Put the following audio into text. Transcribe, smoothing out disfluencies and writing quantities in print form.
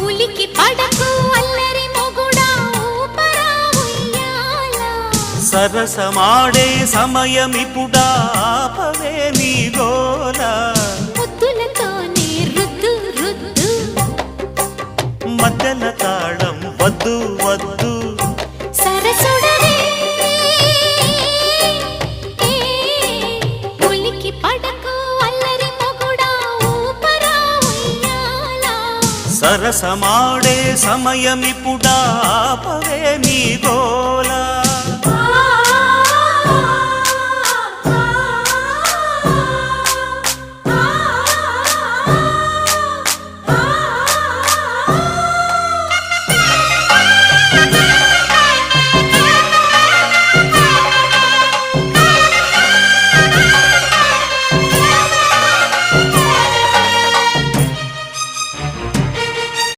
ఉలికి పడకు అల్లరి మొగుడా ఊపరా ఉయ్యాల సరసమాడే సమయమిపుడా ఆపవే నీ గోల ముద్దులతోనే రుద్దు రుద్దు మధ్యల తాళం వద్దు వద్దు సరసుడవే ఉలికి పడకు అల్లరి మొగుడా ఊపరా ఉయ్యాల సరసమాడే సమయమిపుడా ఆపవే నీ గోల